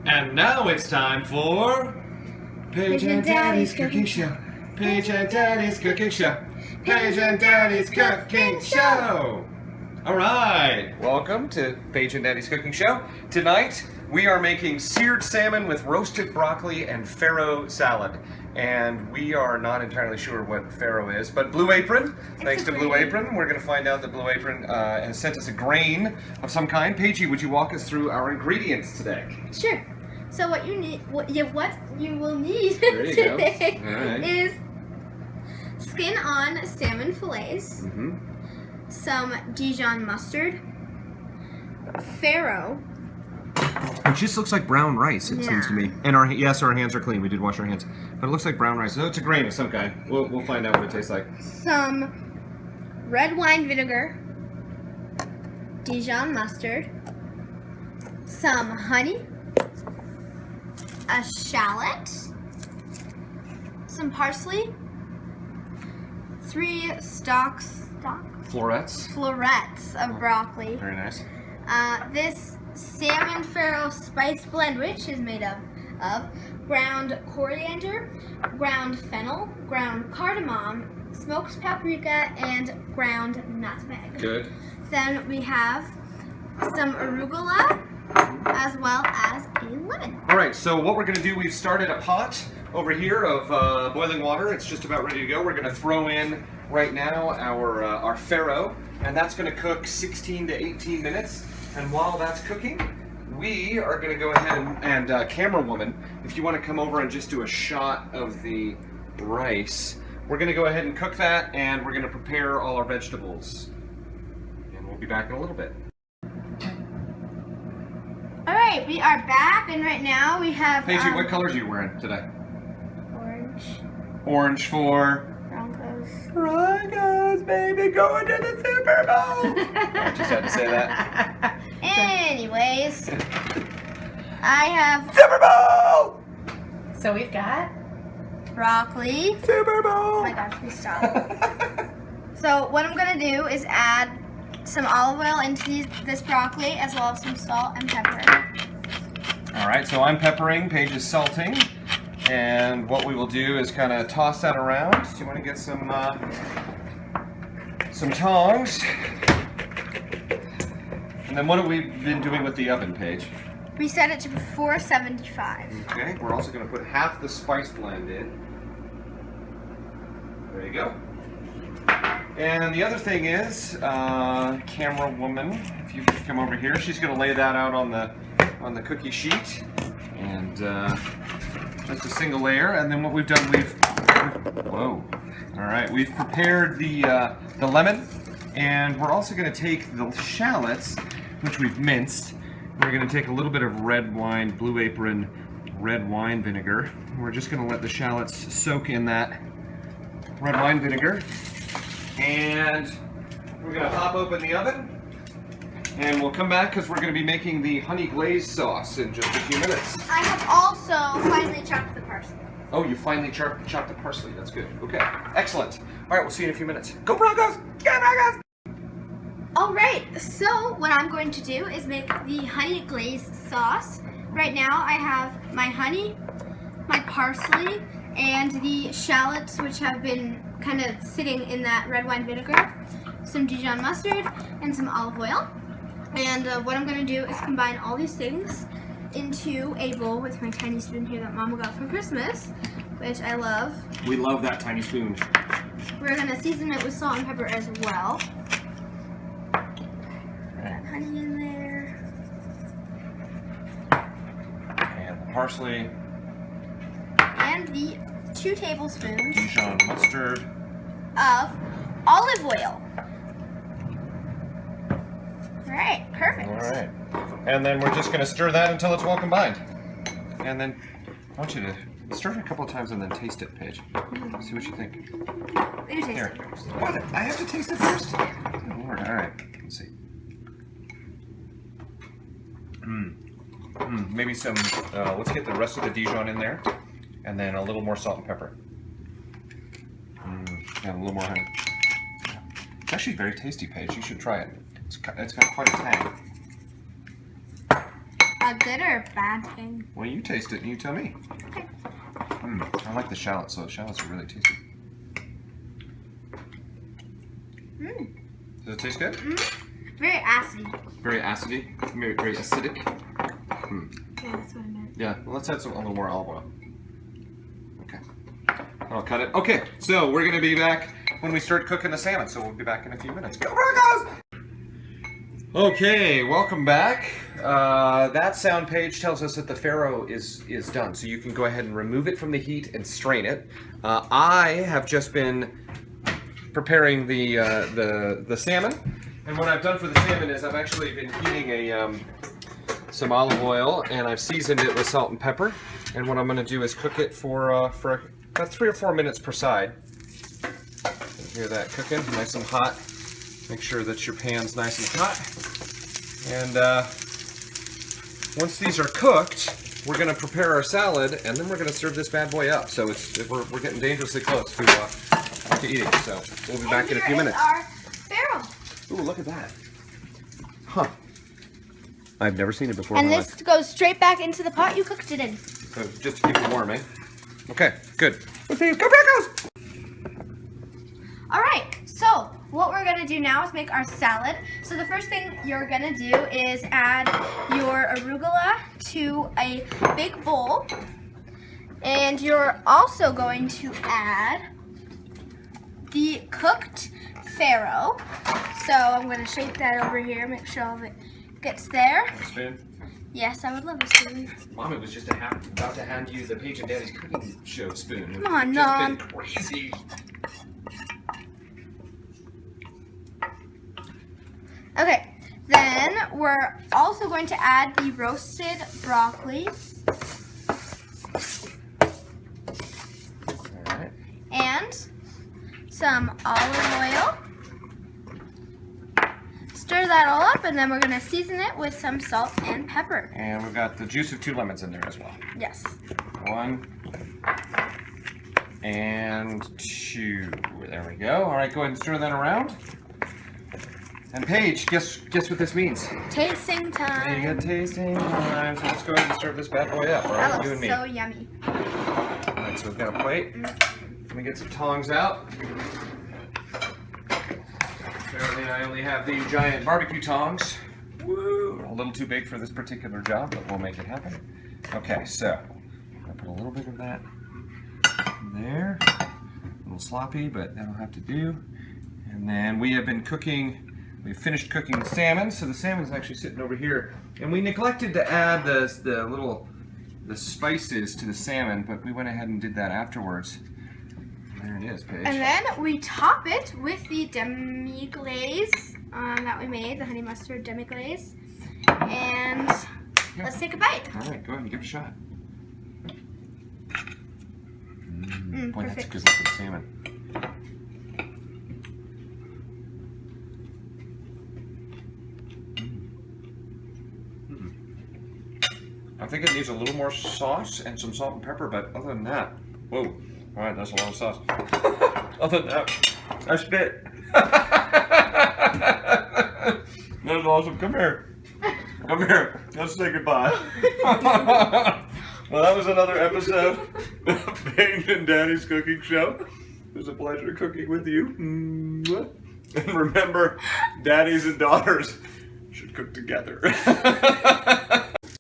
And now it's time for Paige and Daddy's Cooking Show. Paige and Daddy's Cooking Show. Paige and Daddy's Cooking Show. All right, welcome to Paige and Daddy's Cooking Show. Tonight we are making seared salmon with roasted broccoli and farro salad. And we are not entirely sure what farro is, but Blue Apron, thanks to Blue Apron, we're going to find out that Blue Apron has sent us a grain of some kind. Paige, would you walk us through our ingredients today? Sure. So what you need, what you will need there you today go. All right. is skin-on salmon fillets, some Dijon mustard, farro. It just looks like brown rice, it seems to me. And our hands are clean. We did wash our hands. But it looks like brown rice. So it's a grain of some kind. We'll find out what it tastes like. Some red wine vinegar, Dijon mustard, some honey, a shallot, some parsley, 3 florets of broccoli. Very nice. This salmon farro spice blend, which is made of ground coriander, ground fennel, ground cardamom, smoked paprika, and ground nutmeg. Good. Then we have some arugula, as well as a lemon. All right, so what we're going to do, we've started a pot over here of boiling water. It's just about ready to go. We're going to throw in right now our farro, and that's going to cook 16 to 18 minutes. And while that's cooking, we are going to go ahead and camera woman, if you want to come over and just do a shot of the rice, we're going to go ahead and cook that, and we're going to prepare all our vegetables. And we'll be back in a little bit. Alright, we are back, and right now we have... Paige, what colors are you wearing today? Orange. Orange for... Broncos. Broncos, baby, going to the Super Bowl! I just had to say that. Anyways, I have... Super Bowl! So we've got... broccoli. Super Bowl! Oh my gosh, please stop. So what I'm going to do is add some olive oil into this broccoli, as well as some salt and pepper. All right, so I'm peppering, Paige is salting, and what we will do is kind of toss that around. Do you want to get some tongs? And then what have we been doing with the oven, Paige? We set it to 475. Okay, we're also going to put half the spice blend in. There you go. And the other thing is, camera woman, if you could come over here, she's going to lay that out on the cookie sheet, and just a single layer. And then what we've done, whoa! All right, we've prepared the lemon, and we're also going to take the shallots, which we've minced. We're going to take a little bit of red wine, Blue Apron red wine vinegar. We're just going to let the shallots soak in that red wine vinegar. And we're going to pop open the oven, and we'll come back because we're going to be making the honey glazed sauce in just a few minutes. I have also finally chopped the parsley. Oh, you finally chopped the parsley. That's good. Okay, excellent. All right, we'll see you in a few minutes. Go Broncos! Go Broncos! Alright, so what I'm going to do is make the honey glazed sauce. Right now I have my honey, my parsley, and the shallots, which have been kind of sitting in that red wine vinegar, some Dijon mustard, and some olive oil. And what I'm going to do is combine all these things into a bowl with my tiny spoon here that Mama got for Christmas, which I love. We love that tiny spoon. We're going to season it with salt and pepper as well. Put that honey in there. And the parsley. And the 2 tablespoons Dijon mustard. of olive oil. Alright, perfect. Alright. And then we're just going to stir that until it's well combined. And then I want you to stir it a couple of times and then taste it, Paige. See what you think. You taste Here. it first. What? I have to taste it first? Oh, Lord. Alright. Let's see. Maybe some, let's get the rest of the Dijon in there. And then a little more salt and pepper. And a little more honey. It's actually very tasty, Paige. You should try it. It's got quite a tang. a good or a bad thing? Well, you taste it and you tell me. Okay. I like the shallots, so the shallots are really tasty. Does it taste good? Very acidy. Very acidy? Very acidic? Yeah, that's what I meant. Yeah, well, let's add a little more olive oil. Okay. I'll cut it. Okay, so we're going to be back when we start cooking the salmon, so we'll be back in a few minutes. Go Broncos! Okay, welcome back. That sound page tells us that the farro is done, so you can go ahead and remove it from the heat and strain it. I have just been preparing the salmon, and what I've done for the salmon is I've actually been heating some olive oil, and I've seasoned it with salt and pepper. And what I'm going to do is cook it for about 3 or 4 minutes per side. You hear that cooking, nice and hot. Make sure that your pan's nice and hot. And once these are cooked, we're going to prepare our salad, and then we're going to serve this bad boy up. So we're getting dangerously close to eating. So we'll be back in a few minutes. Our farro. Ooh, look at that. Huh. I've never seen it before. And this goes straight back into the pot you cooked it in. So just to keep it warm, eh? Okay, good. Let's see. Go Broncos! All right, so what we're gonna do now is make our salad. So the first thing you're gonna do is add your arugula to a big bowl. And you're also going to add the cooked farro. So I'm gonna shake that over here, make sure all of it gets there. A spoon? Yes, I would love a spoon. Mommy was just about to hand you the Paige and Daddy's cooking show spoon. Come on, It's just Mom. been crazy. Okay, then we're also going to add the roasted broccoli. All right. And some olive oil. Stir that all up, and then we're going to season it with some salt and pepper. And we've got the juice of 2 lemons in there as well. Yes. 1 and 2. There we go. All right, go ahead and stir that around. And Paige, guess what this means? Tasting time. You got tasting time. So let's go ahead and serve this bad boy up. All right, That you and looks me. so yummy. All right, so we've got a plate. Let me get some tongs out. Apparently, I only have the giant barbecue tongs. Woo! A little too big for this particular job, but we'll make it happen. Okay, so I'm gonna put a little bit of that in there. A little sloppy, but that'll have to do. And then we have been cooking. We've finished cooking the salmon, so the salmon's actually sitting over here. And we neglected to add the spices to the salmon, but we went ahead and did that afterwards. There it is, Paige. And then we top it with the demi-glaze that we made, the honey mustard demi-glaze. And let's take a bite. All right, go ahead and give it a shot. Boy, that's a perfect. good looking salmon. I think it needs a little more sauce and some salt and pepper, but other than that, whoa. All right, that's a lot of sauce. Other than that, I spit. That's awesome. Come here. Come here. Let's say goodbye. Well, that was another episode of Paige and Daddy's Cooking Show. It was a pleasure cooking with you. And remember, daddies and daughters should cook together.